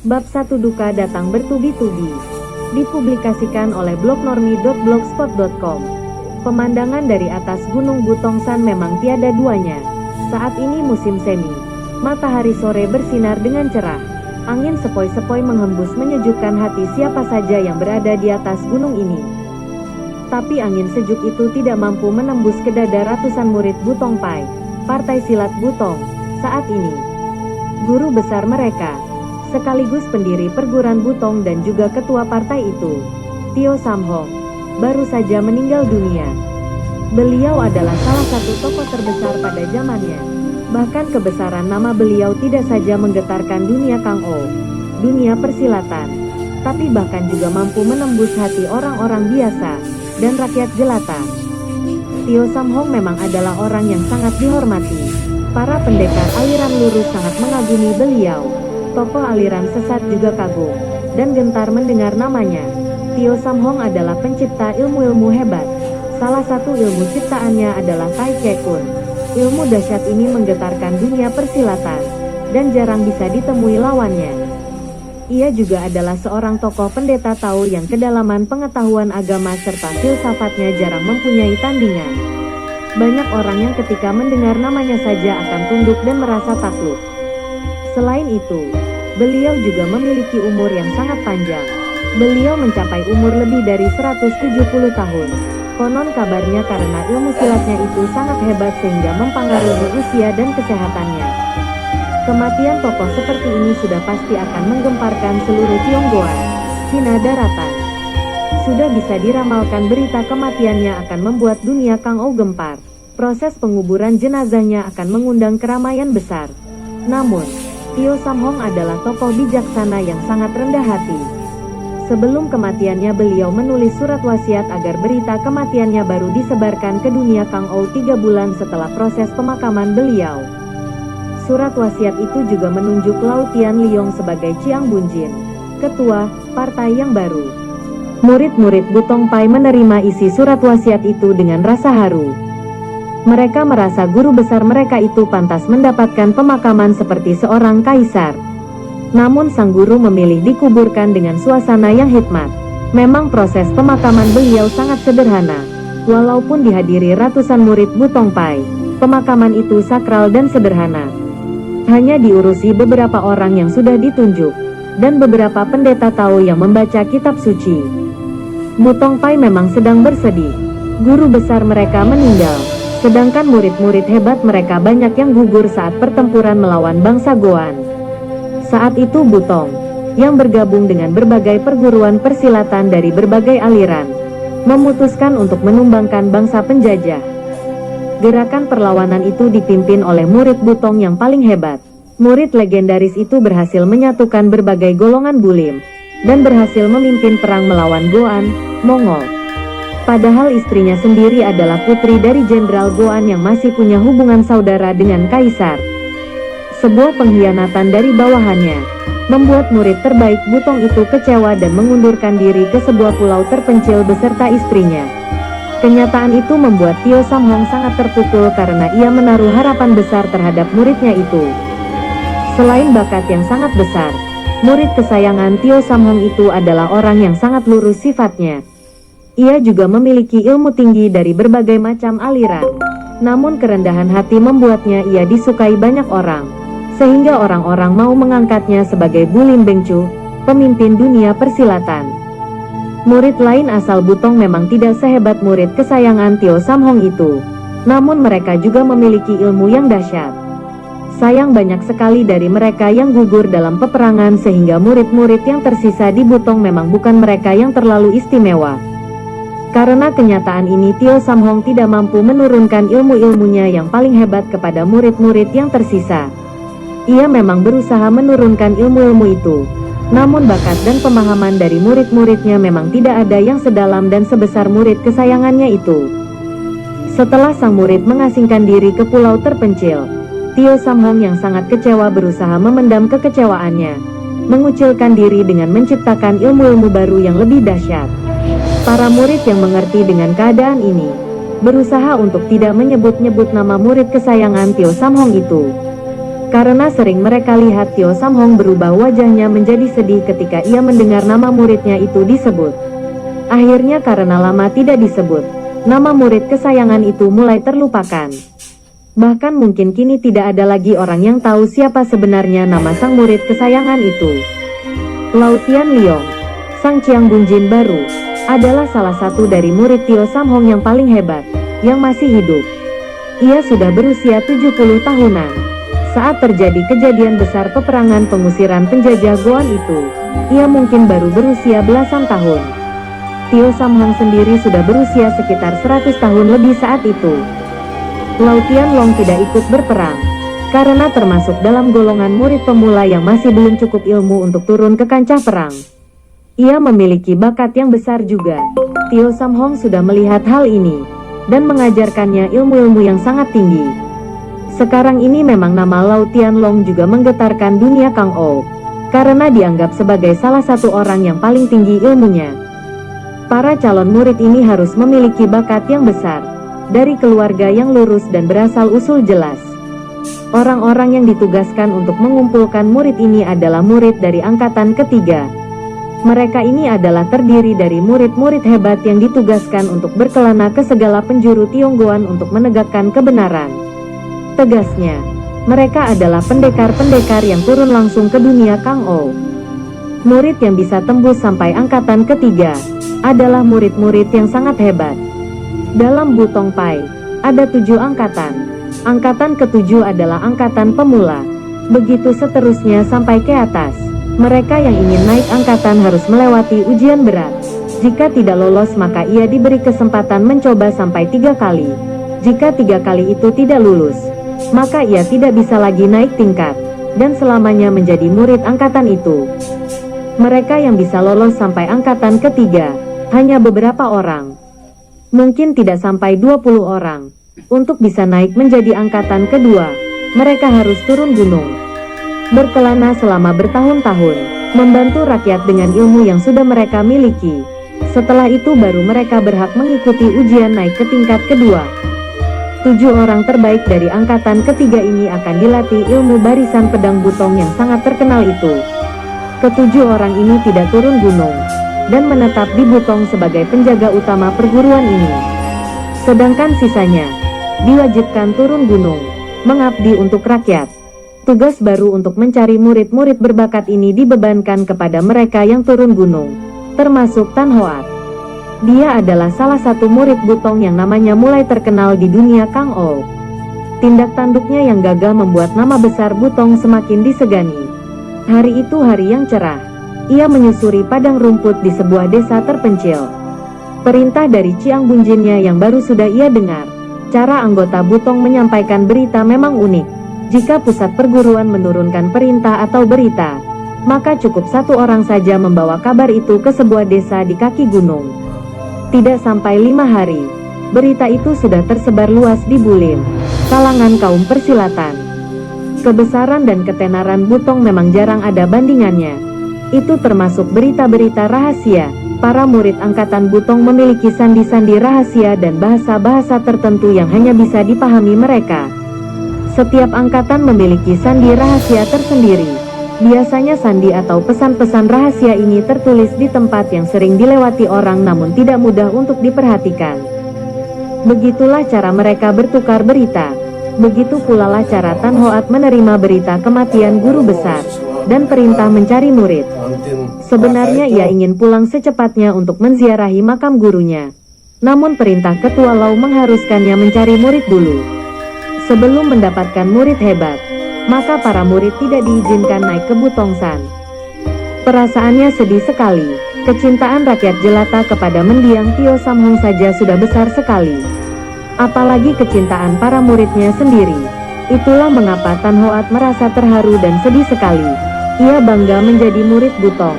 Bab 1 Duka datang bertubi-tubi. Dipublikasikan oleh blognormi.blogspot.com. Pemandangan dari atas Gunung Butongsan memang tiada duanya. Saat ini musim semi. Matahari sore bersinar dengan cerah. Angin sepoi-sepoi menghembus menyejukkan hati siapa saja yang berada di atas gunung ini. Tapi angin sejuk itu tidak mampu menembus ke dada ratusan murid Butong Pai, Partai Silat Butong. Saat ini, guru besar mereka, sekaligus pendiri perguruan Butong dan juga ketua partai itu, Tio Samhong, baru saja meninggal dunia. Beliau adalah salah satu tokoh terbesar pada zamannya. Bahkan kebesaran nama beliau tidak saja menggetarkan dunia Kangou, dunia persilatan, tapi bahkan juga mampu menembus hati orang-orang biasa dan rakyat jelata. Tio Samhong memang adalah orang yang sangat dihormati. Para pendekar aliran lurus sangat mengagumi beliau. Tokoh aliran sesat juga kagum dan gentar mendengar namanya. Tio Samhong adalah pencipta ilmu-ilmu hebat. Salah satu ilmu ciptaannya adalah Tai Che Kun. Ilmu dahsyat ini menggetarkan dunia persilatan dan jarang bisa ditemui lawannya. Ia juga adalah seorang tokoh pendeta Tao yang kedalaman pengetahuan agama serta filsafatnya jarang mempunyai tandingan. Banyak orang yang ketika mendengar namanya saja akan tunduk dan merasa takluk. Selain itu, beliau juga memiliki umur yang sangat panjang. Beliau mencapai umur lebih dari 170 tahun. Konon kabarnya karena ilmu silatnya itu sangat hebat sehingga mempengaruhi usia dan kesehatannya. Kematian tokoh seperti ini sudah pasti akan menggemparkan seluruh Tionggoan, Cina daratan. Sudah bisa diramalkan berita kematiannya akan membuat dunia Kangou gempar. Proses penguburan jenazahnya akan mengundang keramaian besar. Namun, Tio Samhong adalah tokoh bijaksana yang sangat rendah hati. Sebelum kematiannya beliau menulis surat wasiat agar berita kematiannya baru disebarkan ke dunia Kangou 3 bulan setelah proses pemakaman beliau. Surat wasiat itu juga menunjuk Lau Tian Liong sebagai Chiang Bunjin, ketua partai yang baru. Murid-murid Butong Pai menerima isi surat wasiat itu dengan rasa haru. Mereka merasa guru besar mereka itu pantas mendapatkan pemakaman seperti seorang kaisar. Namun sang guru memilih dikuburkan dengan suasana yang hikmat. Memang proses pemakaman beliau sangat sederhana. Walaupun dihadiri ratusan murid Butong Pai, pemakaman itu sakral dan sederhana. Hanya diurusi beberapa orang yang sudah ditunjuk, dan beberapa pendeta Tao yang membaca kitab suci. Butong Pai memang sedang bersedih. Guru besar mereka meninggal, sedangkan murid-murid hebat mereka banyak yang gugur saat pertempuran melawan bangsa Goan. Saat itu Butong, yang bergabung dengan berbagai perguruan persilatan dari berbagai aliran, memutuskan untuk menumbangkan bangsa penjajah. Gerakan perlawanan itu dipimpin oleh murid Butong yang paling hebat. Murid legendaris itu berhasil menyatukan berbagai golongan bulim, dan berhasil memimpin perang melawan Goan, Mongol. Padahal istrinya sendiri adalah putri dari Jenderal Goan yang masih punya hubungan saudara dengan Kaisar. Sebuah pengkhianatan dari bawahannya, membuat murid terbaik Butong itu kecewa dan mengundurkan diri ke sebuah pulau terpencil beserta istrinya. Kenyataan itu membuat Tio Samhong sangat terpukul karena ia menaruh harapan besar terhadap muridnya itu. Selain bakat yang sangat besar, murid kesayangan Tio Samhong itu adalah orang yang sangat lurus sifatnya. Ia juga memiliki ilmu tinggi dari berbagai macam aliran. Namun kerendahan hati membuatnya ia disukai banyak orang, sehingga orang-orang mau mengangkatnya sebagai Bulim Bengcu, pemimpin dunia persilatan. Murid lain asal Butong memang tidak sehebat murid kesayangan Tio Samhong itu, namun mereka juga memiliki ilmu yang dahsyat. Sayang banyak sekali dari mereka yang gugur dalam peperangan sehingga murid-murid yang tersisa di Butong memang bukan mereka yang terlalu istimewa. Karena kenyataan ini Tio Samhong tidak mampu menurunkan ilmu-ilmunya yang paling hebat kepada murid-murid yang tersisa. Ia memang berusaha menurunkan ilmu-ilmu itu, namun bakat dan pemahaman dari murid-muridnya memang tidak ada yang sedalam dan sebesar murid kesayangannya itu. Setelah sang murid mengasingkan diri ke pulau terpencil, Tio Samhong yang sangat kecewa berusaha memendam kekecewaannya, mengucilkan diri dengan menciptakan ilmu-ilmu baru yang lebih dahsyat. Para murid yang mengerti dengan keadaan ini, berusaha untuk tidak menyebut-nyebut nama murid kesayangan Tio Samhong itu. Karena sering mereka lihat Tio Samhong berubah wajahnya menjadi sedih ketika ia mendengar nama muridnya itu disebut. Akhirnya karena lama tidak disebut, nama murid kesayangan itu mulai terlupakan. Bahkan mungkin kini tidak ada lagi orang yang tahu siapa sebenarnya nama sang murid kesayangan itu. Lautian Liong, sang Qiang Bunjin baru, adalah salah satu dari murid Tio Samhong yang paling hebat, yang masih hidup. Ia sudah berusia 70 tahunan. Saat terjadi kejadian besar peperangan pengusiran penjajah Goan itu, ia mungkin baru berusia belasan tahun. Tio Samhong sendiri sudah berusia sekitar 100 tahun lebih saat itu. Lautian Long tidak ikut berperang, karena termasuk dalam golongan murid pemula yang masih belum cukup ilmu untuk turun ke kancah perang. Ia memiliki bakat yang besar juga. Tio Samhong sudah melihat hal ini, dan mengajarkannya ilmu-ilmu yang sangat tinggi. Sekarang ini memang nama Lautian Long juga menggetarkan dunia Kang Ou, karena dianggap sebagai salah satu orang yang paling tinggi ilmunya. Para calon murid ini harus memiliki bakat yang besar, dari keluarga yang lurus dan berasal usul jelas. Orang-orang yang ditugaskan untuk mengumpulkan murid ini adalah murid dari angkatan ketiga. Mereka ini adalah terdiri dari murid-murid hebat yang ditugaskan untuk berkelana ke segala penjuru Tionggoan untuk menegakkan kebenaran. Tegasnya, mereka adalah pendekar-pendekar yang turun langsung ke dunia Kang Ou. Murid yang bisa tembus sampai angkatan ketiga adalah murid-murid yang sangat hebat. Dalam Butong Pai, ada 7 angkatan. Angkatan ke-7 adalah angkatan pemula. Begitu seterusnya sampai ke atas. Mereka yang ingin naik angkatan harus melewati ujian berat. Jika tidak lolos maka ia diberi kesempatan mencoba sampai 3 kali. Jika 3 kali itu tidak lulus, maka ia tidak bisa lagi naik tingkat, dan selamanya menjadi murid angkatan itu. Mereka yang bisa lolos sampai angkatan ketiga, hanya beberapa orang. Mungkin tidak sampai 20 orang. Untuk bisa naik menjadi angkatan kedua, mereka harus turun gunung. Berkelana selama bertahun-tahun, membantu rakyat dengan ilmu yang sudah mereka miliki. Setelah itu baru mereka berhak mengikuti ujian naik ke tingkat kedua. 7 orang terbaik dari angkatan ketiga ini akan dilatih ilmu barisan pedang butong yang sangat terkenal itu. Ke-7 orang ini tidak turun gunung, dan menetap di Butong sebagai penjaga utama perguruan ini. Sedangkan sisanya, diwajibkan turun gunung, mengabdi untuk rakyat. Tugas baru untuk mencari murid-murid berbakat ini dibebankan kepada mereka yang turun gunung, termasuk Tan Hoat. Dia adalah salah satu murid Butong yang namanya mulai terkenal di dunia Kang Ou. Tindak tanduknya yang gagah membuat nama besar Butong semakin disegani. Hari itu hari yang cerah. Ia menyusuri padang rumput di sebuah desa terpencil. Perintah dari Qiang Bunjinnya yang baru sudah ia dengar. Cara anggota Butong menyampaikan berita memang unik. Jika pusat perguruan menurunkan perintah atau berita, maka cukup 1 orang saja membawa kabar itu ke sebuah desa di kaki gunung. Tidak sampai 5 hari, berita itu sudah tersebar luas di Bulim, kalangan kaum persilatan. Kebesaran dan ketenaran Butong memang jarang ada bandingannya. Itu termasuk berita-berita rahasia. Para murid angkatan Butong memiliki sandi-sandi rahasia dan bahasa-bahasa tertentu yang hanya bisa dipahami mereka. Setiap angkatan memiliki sandi rahasia tersendiri. Biasanya sandi atau pesan-pesan rahasia ini tertulis di tempat yang sering dilewati orang namun tidak mudah untuk diperhatikan. Begitulah cara mereka bertukar berita. Begitu pula lah cara Tan Hoat menerima berita kematian guru besar, dan perintah mencari murid. Sebenarnya ia ingin pulang secepatnya untuk menziarahi makam gurunya. Namun perintah Ketua Lau mengharuskannya mencari murid dulu. Sebelum mendapatkan murid hebat, maka para murid tidak diizinkan naik ke Butongsan. Perasaannya sedih sekali. Kecintaan rakyat jelata kepada mendiang Tio Samhong saja sudah besar sekali. Apalagi kecintaan para muridnya sendiri. Itulah mengapa Tan Hoat merasa terharu dan sedih sekali. Ia bangga menjadi murid Butong.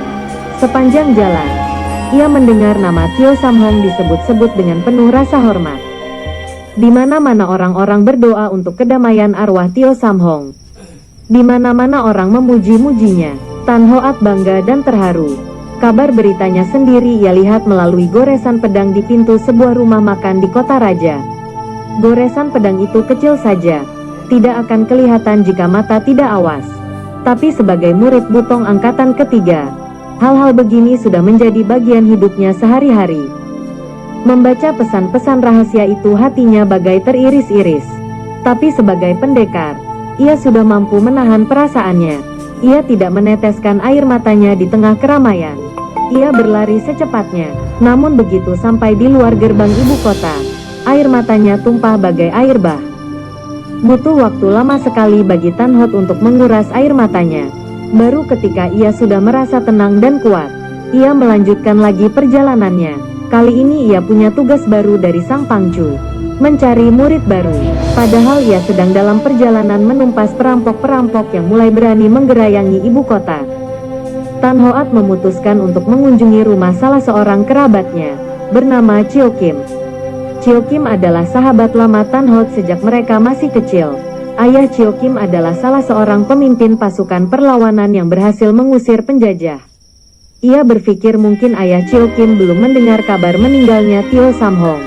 Sepanjang jalan, ia mendengar nama Tio Samhong disebut-sebut dengan penuh rasa hormat. Di mana-mana orang-orang berdoa untuk kedamaian arwah Tio Samhong. Di mana-mana orang memuji-mujinya. Tan Hoat bangga dan terharu. Kabar beritanya sendiri ia lihat melalui goresan pedang di pintu sebuah rumah makan di kota raja. Goresan pedang itu kecil saja, tidak akan kelihatan jika mata tidak awas. Tapi sebagai murid Butong angkatan ketiga, hal-hal begini sudah menjadi bagian hidupnya sehari-hari. Membaca pesan-pesan rahasia itu hatinya bagai teriris-iris. Tapi sebagai pendekar, ia sudah mampu menahan perasaannya. Ia tidak meneteskan air matanya di tengah keramaian. Ia berlari secepatnya, namun begitu sampai di luar gerbang ibu kota, air matanya tumpah bagai air bah. Butuh waktu lama sekali bagi Tan Hot untuk menguras air matanya. Baru ketika ia sudah merasa tenang dan kuat, ia melanjutkan lagi perjalanannya. Kali ini ia punya tugas baru dari Sang Pangcu, mencari murid baru. Padahal ia sedang dalam perjalanan menumpas perampok-perampok yang mulai berani menggerayangi ibu kota. Tan Hoat memutuskan untuk mengunjungi rumah salah seorang kerabatnya, bernama Chio Kim. Chio Kim adalah sahabat lama Tan Hot sejak mereka masih kecil. Ayah Chio Kim adalah salah seorang pemimpin pasukan perlawanan yang berhasil mengusir penjajah. Ia berpikir mungkin ayah Chio Kim belum mendengar kabar meninggalnya Tio Sam Hong.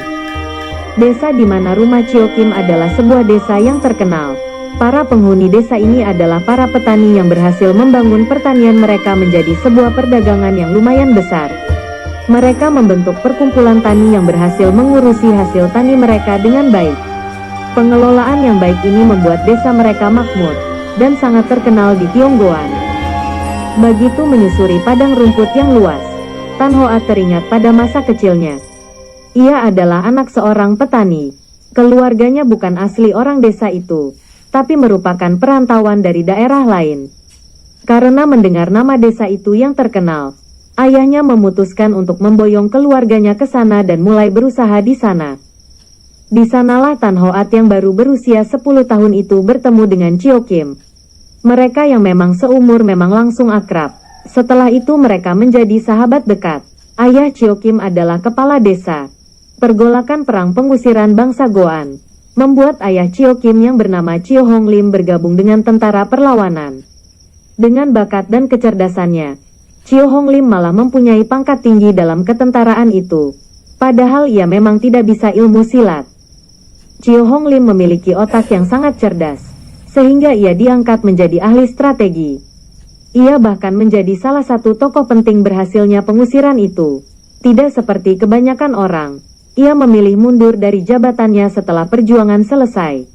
Desa di mana rumah Chio Kim adalah sebuah desa yang terkenal. Para penghuni desa ini adalah para petani yang berhasil membangun pertanian mereka menjadi sebuah perdagangan yang lumayan besar. Mereka membentuk perkumpulan tani yang berhasil mengurusi hasil tani mereka dengan baik. Pengelolaan yang baik ini membuat desa mereka makmur, dan sangat terkenal di Tionggoan. Begitu menyusuri padang rumput yang luas, Tan Hoat teringat pada masa kecilnya. Ia adalah anak seorang petani. Keluarganya bukan asli orang desa itu, tapi merupakan perantauan dari daerah lain. Karena mendengar nama desa itu yang terkenal, ayahnya memutuskan untuk memboyong keluarganya ke sana dan mulai berusaha di sana. Di sanalah Tan Hoat yang baru berusia 10 tahun itu bertemu dengan Chio Kim. Mereka yang memang seumur memang langsung akrab. Setelah itu mereka menjadi sahabat dekat. Ayah Chio Kim adalah kepala desa. Pergolakan perang pengusiran bangsa Goan membuat ayah Chio Kim yang bernama Chio Hong Lim bergabung dengan tentara perlawanan. Dengan bakat dan kecerdasannya, Chio Hong Lim malah mempunyai pangkat tinggi dalam ketentaraan itu. Padahal ia memang tidak bisa ilmu silat. Chio Hong Lim memiliki otak yang sangat cerdas, sehingga ia diangkat menjadi ahli strategi. Ia bahkan menjadi salah satu tokoh penting berhasilnya pengusiran itu. Tidak seperti kebanyakan orang, ia memilih mundur dari jabatannya setelah perjuangan selesai.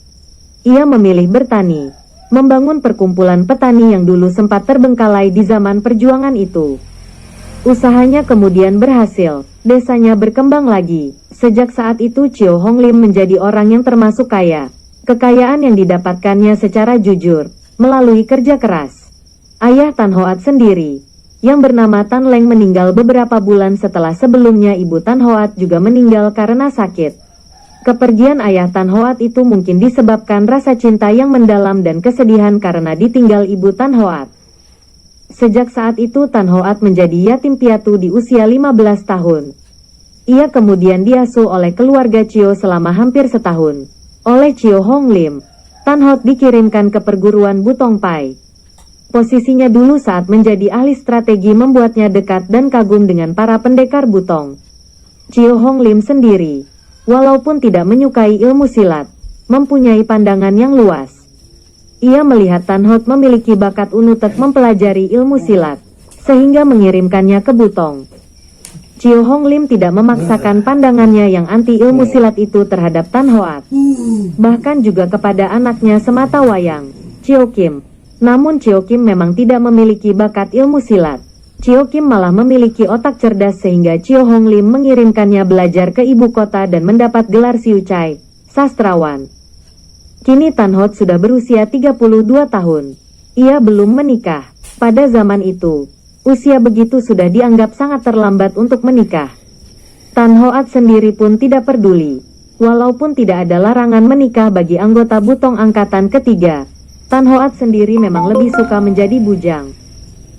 Ia memilih bertani, membangun perkumpulan petani yang dulu sempat terbengkalai di zaman perjuangan itu. Usahanya kemudian berhasil, desanya berkembang lagi. Sejak saat itu Chio Hong Lim menjadi orang yang termasuk kaya. Kekayaan yang didapatkannya secara jujur, melalui kerja keras. Ayah Tan Hoat sendiri, yang bernama Tan Leng meninggal beberapa bulan setelah sebelumnya ibu Tan Hoat juga meninggal karena sakit. Kepergian ayah Tan Hoat itu mungkin disebabkan rasa cinta yang mendalam dan kesedihan karena ditinggal ibu Tan Hoat. Sejak saat itu Tan Hoat menjadi yatim piatu di usia 15 tahun. Ia kemudian diasuh oleh keluarga Chio selama hampir setahun. Oleh Chio Hong Lim, Tan Hoat dikirimkan ke perguruan Butong Pai. Posisinya dulu saat menjadi ahli strategi membuatnya dekat dan kagum dengan para pendekar Butong. Chio Hong Lim sendiri, walaupun tidak menyukai ilmu silat, mempunyai pandangan yang luas. Ia melihat Tan Hoat memiliki bakat unutek mempelajari ilmu silat, sehingga mengirimkannya ke Butong. Chio Hong Lim tidak memaksakan pandangannya yang anti ilmu silat itu terhadap Tan Hoat, bahkan juga kepada anaknya semata wayang, Chio Kim. Namun Chio Kim memang tidak memiliki bakat ilmu silat. Chio Kim malah memiliki otak cerdas sehingga Chio Hong Lim mengirimkannya belajar ke ibu kota dan mendapat gelar Siu Chai, sastrawan. Kini Tan Hoat sudah berusia 32 tahun. Ia belum menikah. Pada zaman itu, usia begitu sudah dianggap sangat terlambat untuk menikah. Tan Hoat sendiri pun tidak peduli. Walaupun tidak ada larangan menikah bagi anggota Butong angkatan ketiga, Tan Hoat sendiri memang lebih suka menjadi bujang.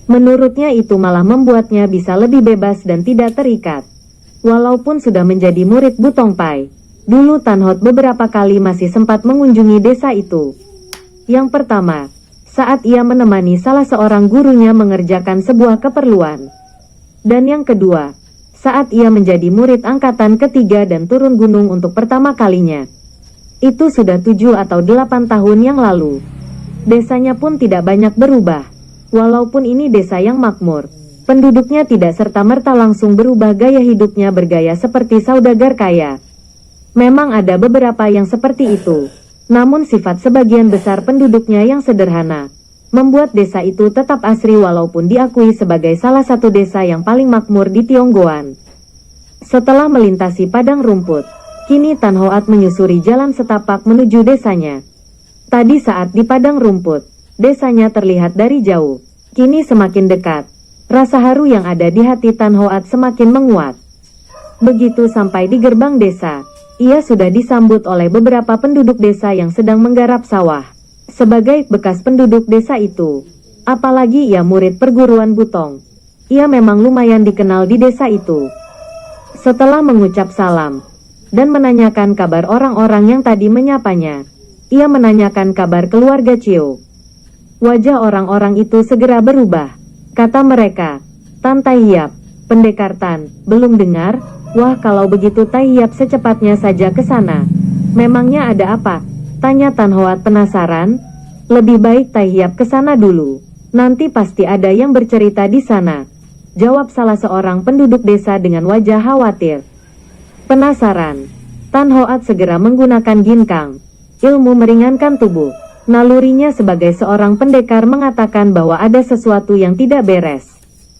Menurutnya itu malah membuatnya bisa lebih bebas dan tidak terikat. Walaupun sudah menjadi murid Butong Pai, dulu Tan Hoat beberapa kali masih sempat mengunjungi desa itu. Yang pertama, saat ia menemani salah seorang gurunya mengerjakan sebuah keperluan. Dan yang kedua, saat ia menjadi murid angkatan ketiga dan turun gunung untuk pertama kalinya. Itu sudah 7 atau 8 tahun yang lalu. Desanya pun tidak banyak berubah. Walaupun ini desa yang makmur, penduduknya tidak serta-merta langsung berubah gaya hidupnya bergaya seperti saudagar kaya. Memang ada beberapa yang seperti itu. Namun sifat sebagian besar penduduknya yang sederhana, membuat desa itu tetap asri walaupun diakui sebagai salah satu desa yang paling makmur di Tionggoan. Setelah melintasi padang rumput, kini Tan Hoat menyusuri jalan setapak menuju desanya. Tadi saat di padang rumput, desanya terlihat dari jauh. Kini semakin dekat. Rasa haru yang ada di hati Tan Hoat semakin menguat. Begitu sampai di gerbang desa, ia sudah disambut oleh beberapa penduduk desa yang sedang menggarap sawah. Sebagai bekas penduduk desa itu, apalagi ia murid perguruan Butong, ia memang lumayan dikenal di desa itu. Setelah mengucap salam dan menanyakan kabar orang-orang yang tadi menyapanya, ia menanyakan kabar keluarga Cio. Wajah orang-orang itu segera berubah. Kata mereka, "Tan Tai Hiap, pendekar Tan, belum dengar? Wah, kalau begitu Tai Hiap secepatnya saja ke sana." "Memangnya ada apa?" tanya Tan Hoat penasaran. "Lebih baik Tai Hiap ke sana dulu. Nanti pasti ada yang bercerita di sana," jawab salah seorang penduduk desa dengan wajah khawatir. Penasaran, Tan Hoat segera menggunakan ginkang, ilmu meringankan tubuh. Nalurinya sebagai seorang pendekar mengatakan bahwa ada sesuatu yang tidak beres.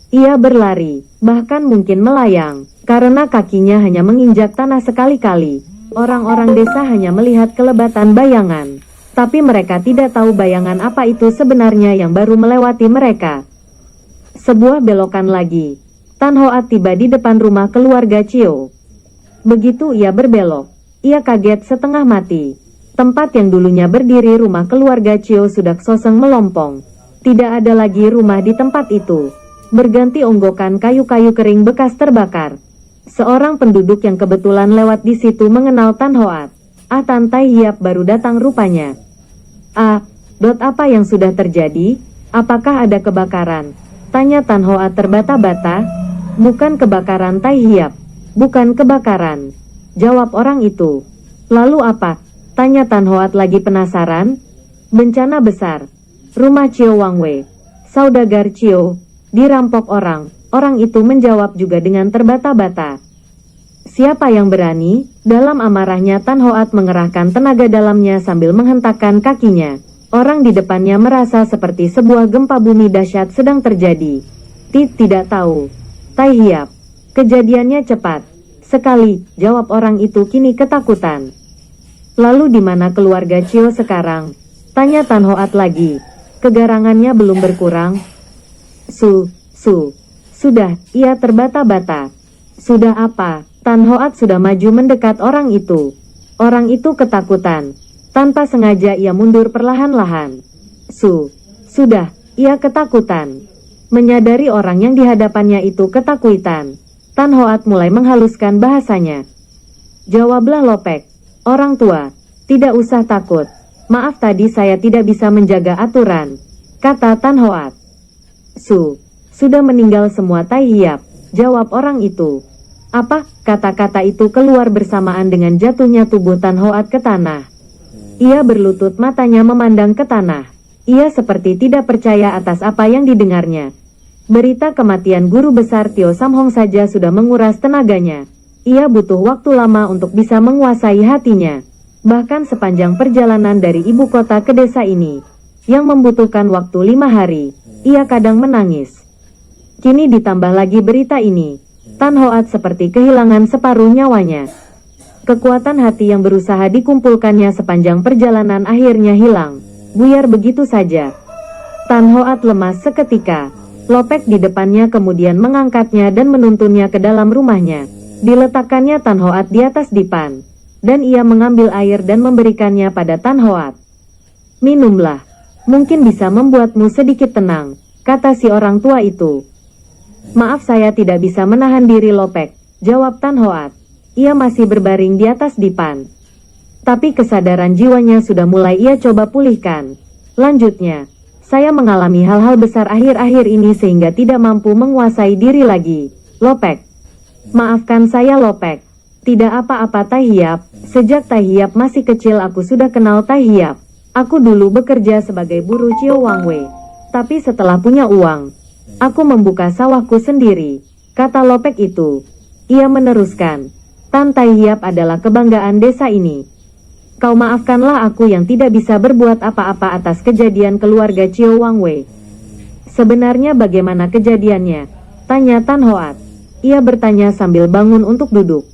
Ia berlari, bahkan mungkin melayang, karena kakinya hanya menginjak tanah sekali-kali. Orang-orang desa hanya melihat kelebatan bayangan, tapi mereka tidak tahu bayangan apa itu sebenarnya yang baru melewati mereka. Sebuah belokan lagi, Tan Hoat tiba di depan rumah keluarga Cio. Begitu ia berbelok, ia kaget setengah mati. Tempat yang dulunya berdiri rumah keluarga Cio sudah kosong melompong. Tidak ada lagi rumah di tempat itu. Berganti onggokan kayu-kayu kering bekas terbakar. Seorang penduduk yang kebetulan lewat di situ mengenal Tan Hoat. Tan Tai Hiap baru datang rupanya. Apa yang sudah terjadi? Apakah ada kebakaran? Tanya Tan Hoat terbata-bata. Bukan kebakaran Tai Hiap. Bukan kebakaran, jawab orang itu. Lalu apa? Tanya Tan Hoat lagi penasaran. Bencana besar. Rumah Cio Wangwei, saudagar Cio, dirampok orang. Orang itu menjawab juga dengan terbata-bata. Siapa yang berani? Dalam amarahnya Tan Hoat mengerahkan tenaga dalamnya sambil menghentakkan kakinya. Orang di depannya merasa seperti sebuah gempa bumi dahsyat sedang terjadi. Tidak tahu. Tai Hiap. Kejadiannya cepat sekali, jawab orang itu kini ketakutan. Lalu di mana keluarga Cio sekarang? Tanya Tan Hoat lagi. Kegarangannya belum berkurang. Sudah, ia terbata-bata. Sudah apa? Tan Hoat sudah maju mendekat orang itu. Orang itu ketakutan. Tanpa sengaja ia mundur perlahan-lahan. Sudah, ia ketakutan. Menyadari orang yang di hadapannya itu ketakutan, Tan Hoat mulai menghaluskan bahasanya. Jawablah Lopek. Orang tua, tidak usah takut. Maaf tadi saya tidak bisa menjaga aturan, kata Tan Hoat. Sudah meninggal semua Tai Hiap, jawab orang itu. Apa? Kata-kata itu keluar bersamaan dengan jatuhnya tubuh Tan Hoat ke tanah. Ia berlutut, matanya memandang ke tanah. Ia seperti tidak percaya atas apa yang didengarnya. Berita kematian guru besar Tio Sam Hong saja sudah menguras tenaganya. Ia butuh waktu lama untuk bisa menguasai hatinya. Bahkan sepanjang perjalanan dari ibu kota ke desa ini, yang membutuhkan waktu 5 hari, ia kadang menangis. Kini ditambah lagi berita ini, Tan Hoat seperti kehilangan separuh nyawanya. Kekuatan hati yang berusaha dikumpulkannya sepanjang perjalanan akhirnya hilang, buyar begitu saja. Tan Hoat lemas seketika. Lopek di depannya kemudian mengangkatnya dan menuntunnya ke dalam rumahnya. Diletakkannya Tan Hoat di atas dipan, dan ia mengambil air dan memberikannya pada Tan Hoat. Minumlah, mungkin bisa membuatmu sedikit tenang, kata si orang tua itu. Maaf saya tidak bisa menahan diri Lopek, jawab Tan Hoat. Ia masih berbaring di atas dipan. Tapi kesadaran jiwanya sudah mulai ia coba pulihkan. Lanjutnya, saya mengalami hal-hal besar akhir-akhir ini sehingga tidak mampu menguasai diri lagi. Lopek. Maafkan saya Lopek. Tidak apa-apa Tai Hiap, sejak Tai Hiap masih kecil aku sudah kenal Tai Hiap. Aku dulu bekerja sebagai buruh Cio Wang Wei. Tapi setelah punya uang, aku membuka sawahku sendiri, kata Lopek itu. Ia meneruskan, Tan Tai Hiap adalah kebanggaan desa ini. Kau maafkanlah aku yang tidak bisa berbuat apa-apa atas kejadian keluarga Cio Wang Wei. Sebenarnya bagaimana kejadiannya? Tanya Tan Hoat. Ia bertanya sambil bangun untuk duduk.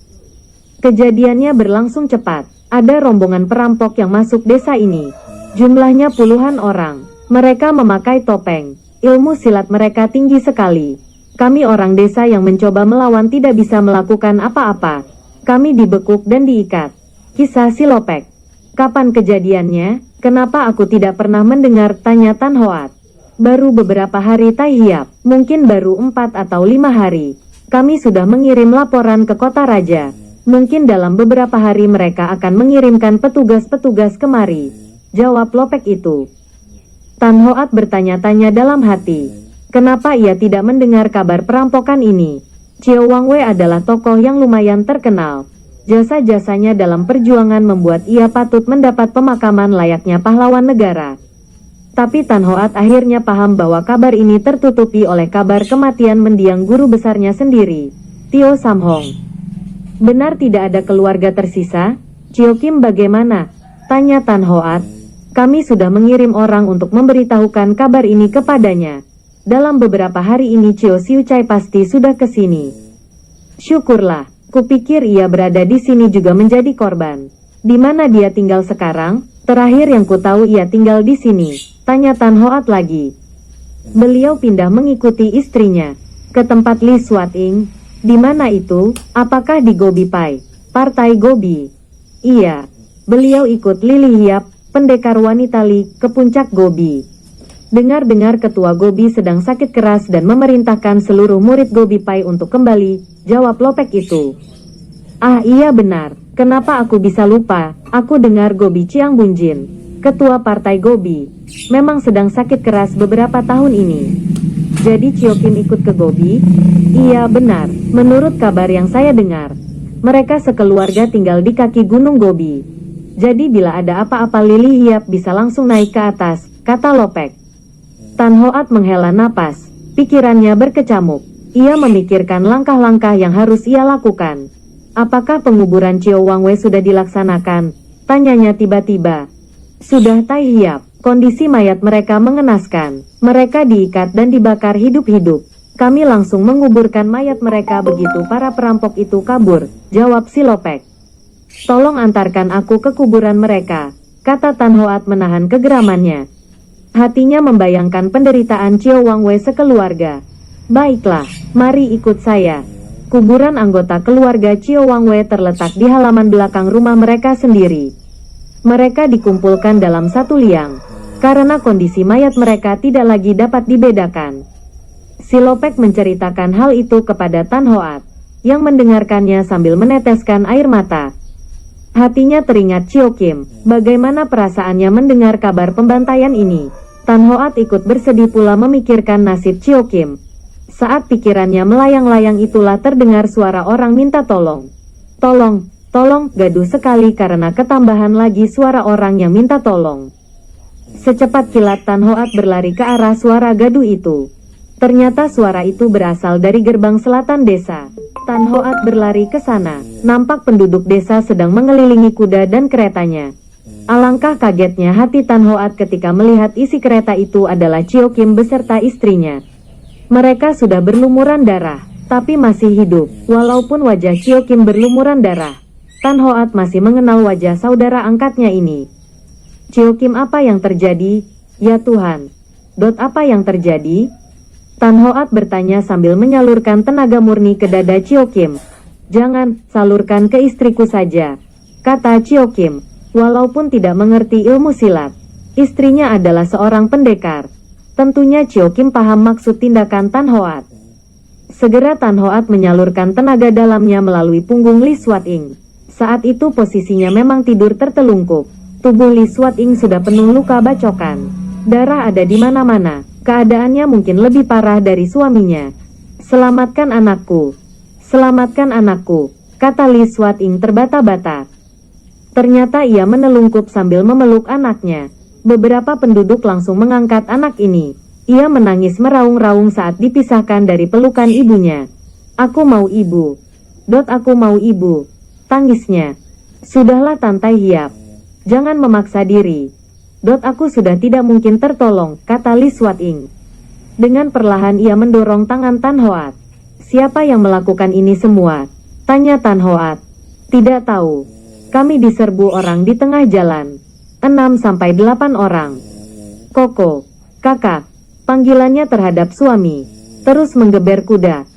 Kejadiannya berlangsung cepat. Ada rombongan perampok yang masuk desa ini. Jumlahnya puluhan orang. Mereka memakai topeng. Ilmu silat mereka tinggi sekali. Kami orang desa yang mencoba melawan tidak bisa melakukan apa-apa. Kami dibekuk dan diikat. Kisah si Lopek. Kapan kejadiannya? Kenapa aku tidak pernah mendengar? Tanya Tan Hoat. Baru beberapa hari Tai Hiap. Mungkin baru 4 atau 5 hari. Kami sudah mengirim laporan ke kota raja. Mungkin dalam beberapa hari mereka akan mengirimkan petugas-petugas kemari. Jawab Lopek itu. Tan Hoat bertanya-tanya dalam hati. Kenapa ia tidak mendengar kabar perampokan ini? Cio Wang Wei adalah tokoh yang lumayan terkenal. Jasa-jasanya dalam perjuangan membuat ia patut mendapat pemakaman layaknya pahlawan negara. Tapi Tan Hoat akhirnya paham bahwa kabar ini tertutupi oleh kabar kematian mendiang guru besarnya sendiri, Tio Sam Hong. Benar tidak ada keluarga tersisa? Cio Kim bagaimana? Tanya Tan Hoat. Kami sudah mengirim orang untuk memberitahukan kabar ini kepadanya. Dalam beberapa hari ini Cio Siu Chai pasti sudah ke sini. Syukurlah, kupikir ia berada di sini juga menjadi korban. Di mana dia tinggal sekarang? Terakhir yang ku tahu ia tinggal di sini. Tanya Tan Hoat lagi. Beliau pindah mengikuti istrinya ke tempat Li Suating. Di mana itu? Apakah di Gobi Pai? Partai Gobi? Iya. Beliau ikut Lili Hiap, pendekar wanita Li, ke puncak Gobi. Dengar-dengar ketua Gobi sedang sakit keras dan memerintahkan seluruh murid Gobi Pai untuk kembali, jawab Lopek itu. Ah iya benar, kenapa aku bisa lupa? Aku dengar Gobi Chiang Bunjin, ketua partai Gobi, memang sedang sakit keras beberapa tahun ini. Jadi Cio Kim ikut ke Gobi? Iya benar, menurut kabar yang saya dengar. Mereka sekeluarga tinggal di kaki gunung Gobi. Jadi bila ada apa-apa Lili Hiap bisa langsung naik ke atas, kata Lopek. Tan Hoat menghela napas, pikirannya berkecamuk. Ia memikirkan langkah-langkah yang harus ia lakukan. Apakah penguburan Cio Wang Wei sudah dilaksanakan? Tanyanya tiba-tiba. Sudah Tai Hiap. Kondisi mayat mereka mengenaskan. Mereka diikat dan dibakar hidup-hidup. Kami langsung menguburkan mayat mereka begitu para perampok itu kabur, jawab si Lopek. Tolong antarkan aku ke kuburan mereka, kata Tan Hoat menahan kegeramannya. Hatinya membayangkan penderitaan Cio Wang Wei sekeluarga. Baiklah, mari ikut saya. Kuburan anggota keluarga Cio Wang Wei terletak di halaman belakang rumah mereka sendiri. Mereka dikumpulkan dalam satu liang, karena kondisi mayat mereka tidak lagi dapat dibedakan. Si Lopek menceritakan hal itu kepada Tan Hoat, yang mendengarkannya sambil meneteskan air mata. Hatinya teringat Cio Kim, bagaimana perasaannya mendengar kabar pembantaian ini. Tan Hoat ikut bersedih pula memikirkan nasib Cio Kim. Saat pikirannya melayang-layang itulah terdengar suara orang minta tolong. Tolong, tolong, gaduh sekali karena ketambahan lagi suara orang yang minta tolong. Secepat kilat Tan Hoat berlari ke arah suara gaduh itu. Ternyata suara itu berasal dari gerbang selatan desa. Tan Hoat berlari ke sana. Nampak penduduk desa sedang mengelilingi kuda dan keretanya. Alangkah kagetnya hati Tan Hoat ketika melihat isi kereta itu adalah Cio Kim beserta istrinya. Mereka sudah berlumuran darah, tapi masih hidup. Walaupun wajah Cio Kim berlumuran darah, Tan Hoat masih mengenal wajah saudara angkatnya ini. Cio Kim, apa yang terjadi? Ya Tuhan. Apa yang terjadi? Tan Hoat bertanya sambil menyalurkan tenaga murni ke dada Cio Kim. Jangan, salurkan ke istriku saja, kata Cio Kim. Walaupun tidak mengerti ilmu silat, istrinya adalah seorang pendekar. Tentunya Cio Kim paham maksud tindakan Tan Hoat. Segera Tan Hoat menyalurkan tenaga dalamnya melalui punggung Li Suating. Saat itu posisinya memang tidur tertelungkup. Tubuh Li Suating sudah penuh luka bacokan. Darah ada di mana-mana. Keadaannya mungkin lebih parah dari suaminya. Selamatkan anakku. Selamatkan anakku. kata Li Swating terbata-bata. Ternyata ia menelungkup sambil memeluk anaknya. Beberapa penduduk langsung mengangkat anak ini. Ia menangis meraung-raung saat dipisahkan dari pelukan ibunya. Aku mau ibu. Aku mau ibu. Tangisnya. Sudahlah Tante Hiap. Jangan memaksa diri. Aku sudah tidak mungkin tertolong, kata Li Swating. Dengan perlahan ia mendorong tangan Tan Hoat. Siapa yang melakukan ini semua? Tanya Tan Hoat. Tidak tahu. Kami diserbu orang di tengah jalan. 6-8 orang. Koko, kakak, panggilannya terhadap suami. Terus menggeber kuda.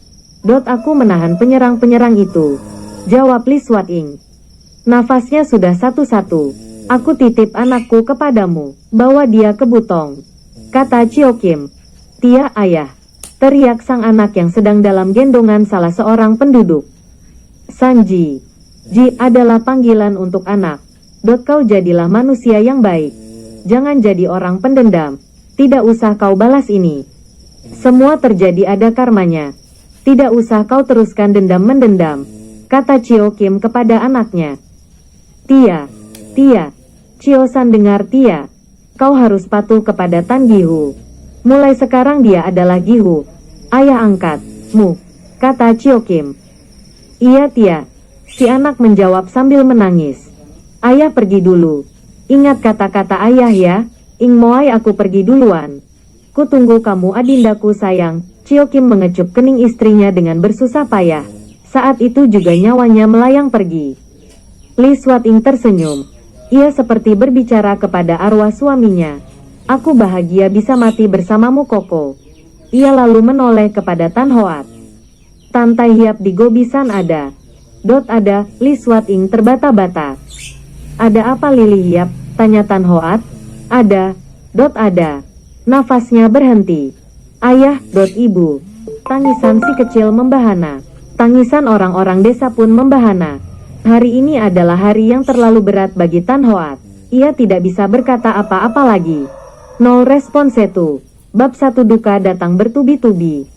Aku menahan penyerang-penyerang itu. Jawab Li Swating. Nafasnya sudah satu-satu. Aku titip anakku kepadamu. Bawa dia ke Butong. Kata Chio Kim. Tia ayah. Teriak sang anak yang sedang dalam gendongan salah seorang penduduk. Sanji. Ji adalah panggilan untuk anak. Kau jadilah manusia yang baik. Jangan jadi orang pendendam. Tidak usah kau balas ini. Semua terjadi ada karmanya. Tidak usah kau teruskan dendam-mendendam. Kata Chio Kim kepada anaknya. Tia. Chio-san dengar Tia. Kau harus patuh kepada Tan Gihu. Mulai sekarang dia adalah Gihu. Ayah angkatmu. Kata Chio Kim. Iya Tia. Si anak menjawab sambil menangis. Ayah pergi dulu. Ingat kata-kata ayah ya. Ing Moai aku pergi duluan. Ku tunggu kamu adindaku sayang. Chio Kim mengecup kening istrinya dengan bersusah payah. Saat itu juga nyawanya melayang pergi. Li Swating tersenyum. Ia seperti berbicara kepada arwah suaminya. Aku bahagia bisa mati bersamamu Koko. Ia lalu menoleh kepada Tan Hoat. Tante Hiap di Gobisan ada. Ada, Li Swating terbata-bata. Ada apa Lili Hiap? Tanya Tan Hoat. Ada. Ada. Nafasnya berhenti. Ayah, ibu. Tangisan si kecil membahana. Tangisan orang-orang desa pun membahana. Hari ini adalah hari yang terlalu berat bagi Tan Hoat. Ia tidak bisa berkata apa-apa lagi. Nol respon setu. Bab 1 duka datang bertubi-tubi.